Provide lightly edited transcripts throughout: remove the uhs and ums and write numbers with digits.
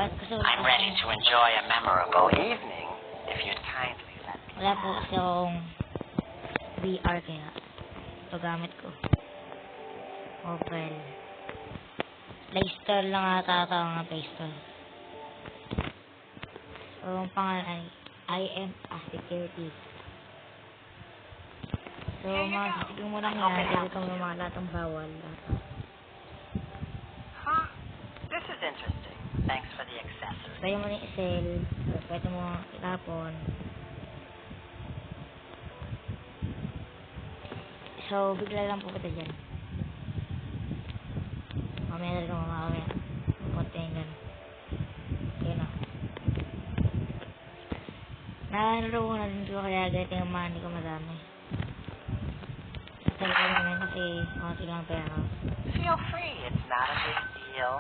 Kasi I'm ready to enjoy a memorable evening, if you'd kindly let me. wala po kasi akong VR kaya ito gamit ko. Opel. Play Store lang ata ito ang Play Store. So, ang pangalan ay I am a security. So, masisigil mo lang yan. Kasi itong mga latang bawal. Huh? This is interesting. Thanks for the accessory. Pwede mo na i-sell. Pwede mo itapon. So, bigla lang po kita dyan. Mamaya na rin ako mamaya. Punta yung dyan. Yun na. Nakalaro ko na din ko kaya ganito yung money ko madami. Sasali ko naman kasi konti lang pera. Feel free. It's not a big deal.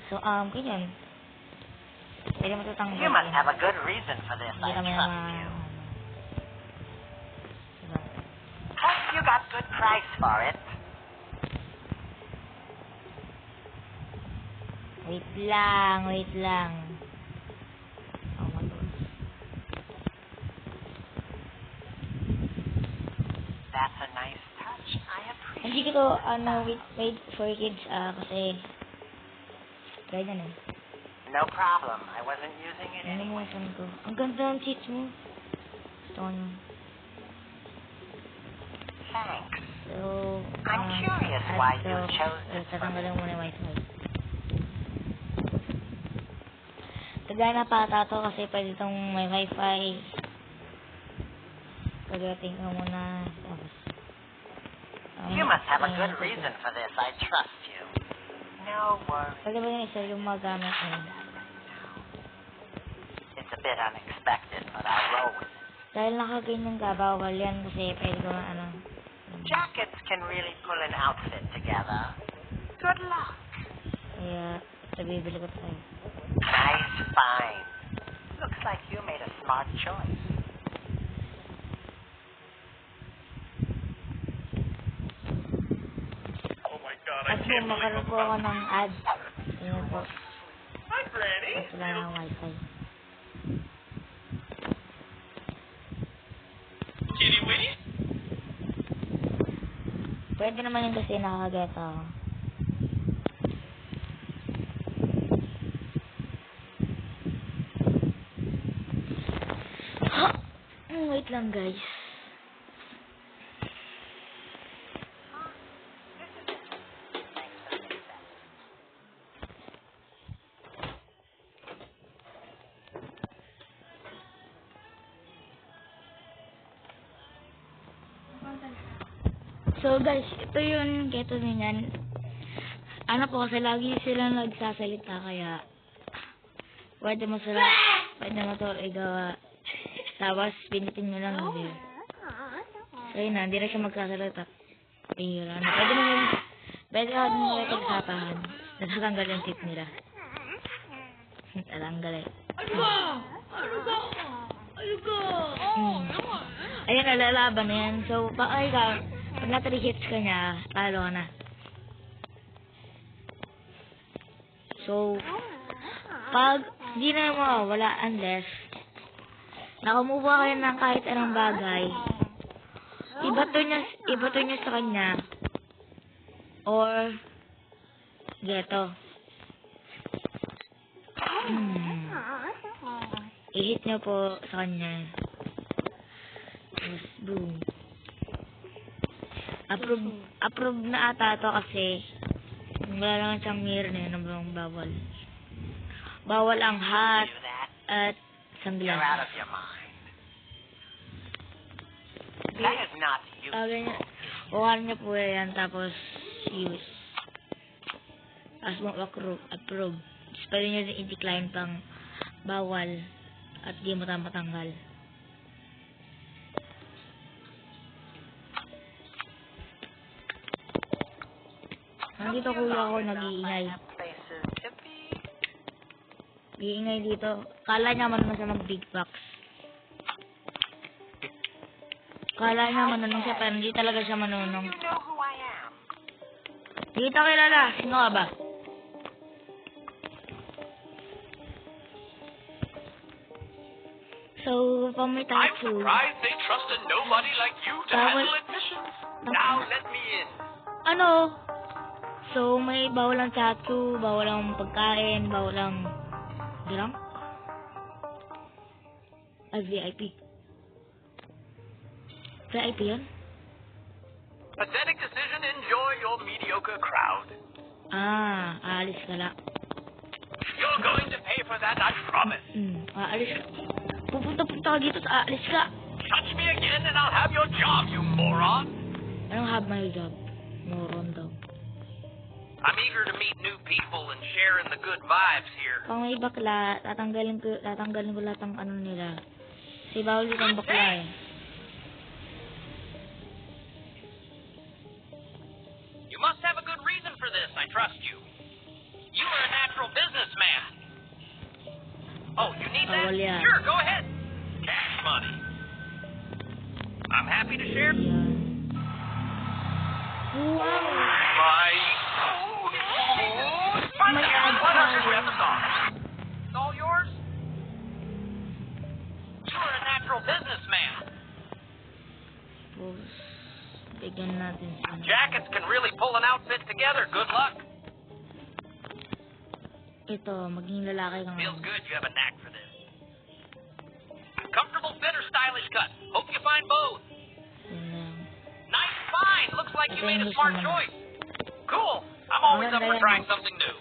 So, ganyan. Pwede mo tutanggal. You must have a good reason for this. Hindi I kami trust naman. you. Diba? Plus, you got good price for it. Wait lang, wait lang. Oh, matos. That's a nice touch. I appreciate Hindi ko to, wait for kids, kasi, ganyan eh. No problem. I wasn't using it Ano mo anyway. saan ko? Ang ganda ng seats mo. Gusto ko nyo. Thanks. So, I'm curious why you chose this for me. tatanggalin mo na yung wifi. Tagana pa ata to kasi pwede itong may wifi. Pagdating ka muna. Tapos, You must have a good reason for this. I trust you. No worries. pwede ba yung isa yung mga gamit mo? It's a bit unexpected, but I'll roll with it. Dahil nakaganyan ka, bawal yan kasi pwede ko Jackets can really pull an outfit together. Good luck. kaya bibili ko sa'yo. Nice find. Looks like you made a smart choice. Oh my God, I At po, can't makaroon believe po ako ng ad. Ayan po. Hi, Granny. At wala ng wifi. Kitty Witty? Pwede naman yun kasi nakakaget ako. Wait lang guys. So guys, ito yun, keto niyan. Ano po kasi lagi silang nagsasalita kaya pwede mo to igawa. Tapos pinitin mo lang yun. So yun na, hindi na siya magsasalita. Pihira na. Pwede mo yung pagsapahan. Natatanggal yung tip nila. Natanggal eh. Ayun, nalalaban na yan. So, pag na 3 hits ka niya, talo ka na. So, pag di na mawawala unless nakumuha kayo ng kahit anong bagay, ibato niya sa kanya or geto. I-hit niyo po sa kanya. Yes, boom. Approve na ata to kasi wala naman siyang mirror na yun, bawal. Bawal ang hat Do that. at You're out sunglass. of your mind. That is not you. Ganyan. Kuhaan niyo po yan tapos use. As mo approve. Tapos pwede niyo din i-decline pang bawal at di mo matanggal. Nandito kuya ako nag-iingay. Places to be. Nag-iingay dito. Kala niya man siya mag-big box. Kala niya manunong siya pero hindi talaga siya manunong. You know who I am. Hindi kita kilala. Sino ka ba? So, pang may I'm tattoo. surprised they trusted nobody like you to Bawal. handle admissions. Now let me in. Ano? So, may bawal ang tattoo, bawal ang pagkain, bawal ang drunk. VIP. VIP yan? Pathetic decision. Enjoy your mediocre crowd. Aalis ka na. You're going to pay for that, I promise. Aalis ka. Pupunta ka dito sa aalis ka. Touch me again and I'll have your job, you moron. Anong have my job? Moron daw. I'm eager to meet new people and share in the good vibes here. Pag may bakla, tatanggalin ko lahat ng ano nila. Kasi bawal dito ang bakla eh. You must have a good reason for this, I trust you. You are a natural businessman. Oh, you need that? Bawal yan. Sure, go ahead. Cash money. I'm happy to share. Yan. Wow! My... My God. It's all yours? You are a natural businessman. Tapos, bigyan natin siya. Jackets can really pull an outfit together. Good luck. Ito, maging lalaki ka Feels ngayon. good you have a knack for this. Comfortable fit or stylish cut? Hope you find both. Yun lang. Nice find. Looks like you Ito made yung a gusto smart mo. choice. Cool. I'm always up Maganda for yan. trying something new.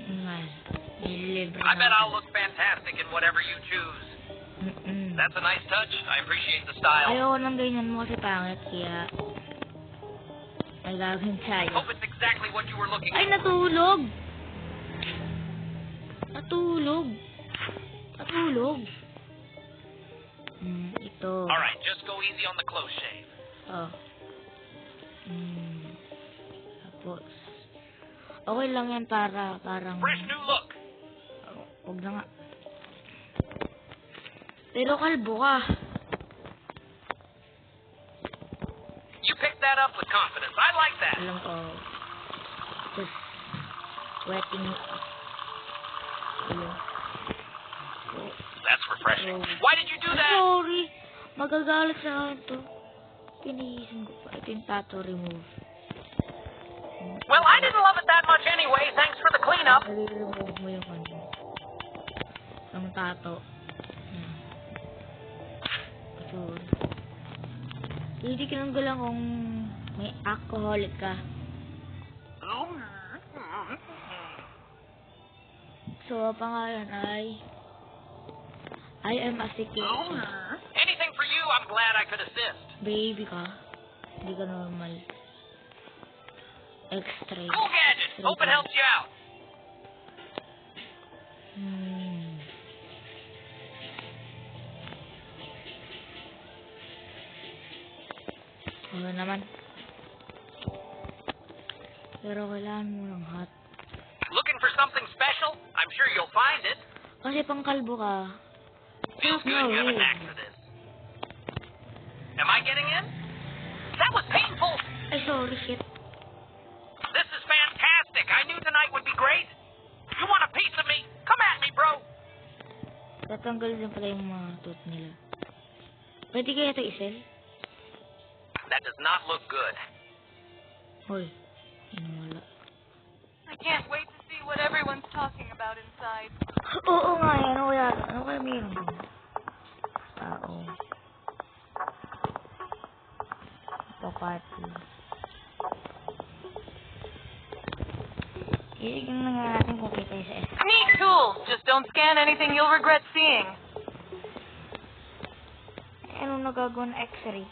Nga. Nililibre I bet natin. I'll look fantastic in whatever you choose. Mm-mm. That's a nice touch. I appreciate the style. Ayoko ng ganyan mo kasi pangit, kaya ay gagawin I sa'yo. hope it's exactly what you were looking Ay, for. natulog! Natulog! Ito. All right, just go easy on the close shave. Oh. Tapos, okay lang yan parang... Fresh new look. Huwag na nga. Pero kalbo ka. You picked that up with confidence. I like that. Alam ko. Just wetting it. Ayun. That's refreshing. Why did you do that? Sorry. Magagalit sa akin to. Pinihisin ko pa. Ito yung tattoo remove. Well, I didn't love it that much anyway. Thanks for the cleanup. I-remove mo yung ano. Ang tato. Sorry. Hindi ka nang galang kung may alcoholic ka. So, ang pangalan ay I am a security. Anything for you, I'm glad I could assist. Baby ka. Hindi ka normal. Extra. Cool gadget. Hope it helps you out. Ano naman. Pero kailangan mo ng hot. Looking for something special? I'm sure you'll find it. Kasi pang kalbo ka. Feels good you have a knack for this. Am I getting in? That was painful. Ay, sorry, shit. This is fantastic. I knew tonight would be great. You want a piece of me? Come at me, bro. Tatanggal din pala yung mga tooth nila. Pwede kaya ito isel? That does not look good. Hoy, inawala. I can't wait to see what everyone's talking about inside. Oo nga, ano kaya? Ano kaya meron? Tao. Papati. Isigin na nga natin kung kita sa S. Neat tools. Just don't scan anything you'll regret seeing. Ano nagagawa ng X-ray?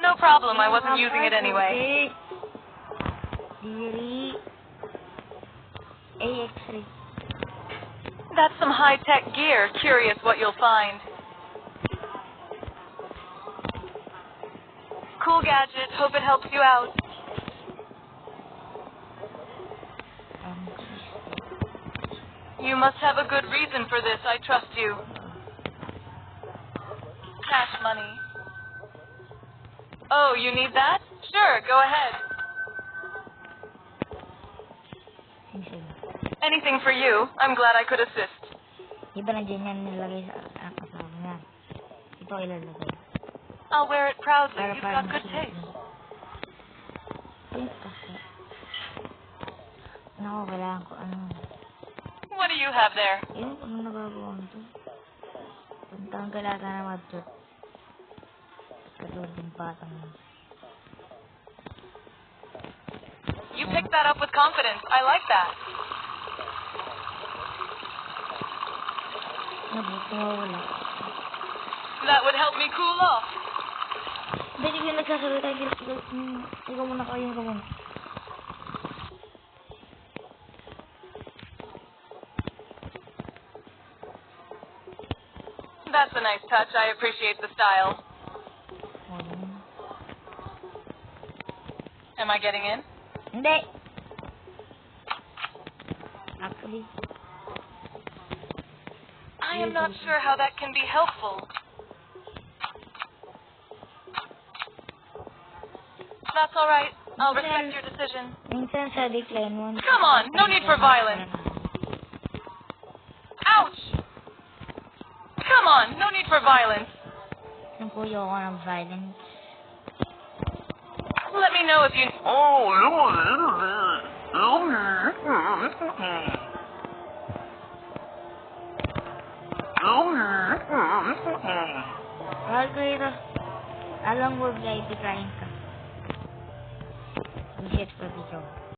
No problem. I wasn't using it anyway. Diri. X-ray. That's some high-tech gear. Curious what you'll find. Cool gadget. Hope it helps you out. You must have a good reason for this. I trust you. Cash money. Oh, you need that? Sure, go ahead. Sige. Anything for you. I'm glad I could assist. Di ba nandiyan yan nilagay sa kasama niya? Ito ilalagay. I'll wear it proudly. Para You've parang got good taste. Ay, kasi. Naku, kailangan ko ano. What do you have there? Ayun, ano nagagawa mo ito? Puntang galata na madtot. Katulad ng patang. You picked that up with confidence. I like that. Nabuti mawala. That would help me cool off. Hindi ko nagsasalita. Ikaw muna kayo ka muna. That's a nice touch. I appreciate the style. Am I getting in? Hindi. Actually. I am not sure how that can be helpful. That's all right. I'll respect your decision. Minsan sa decline mo. Come on, no need for violence. Ouch! Come on, no need for violence. Napuyo ako ng violence. Let me know if you... Mahal ko ito. Alam mo, guys, ikain ka. Bullshit for video.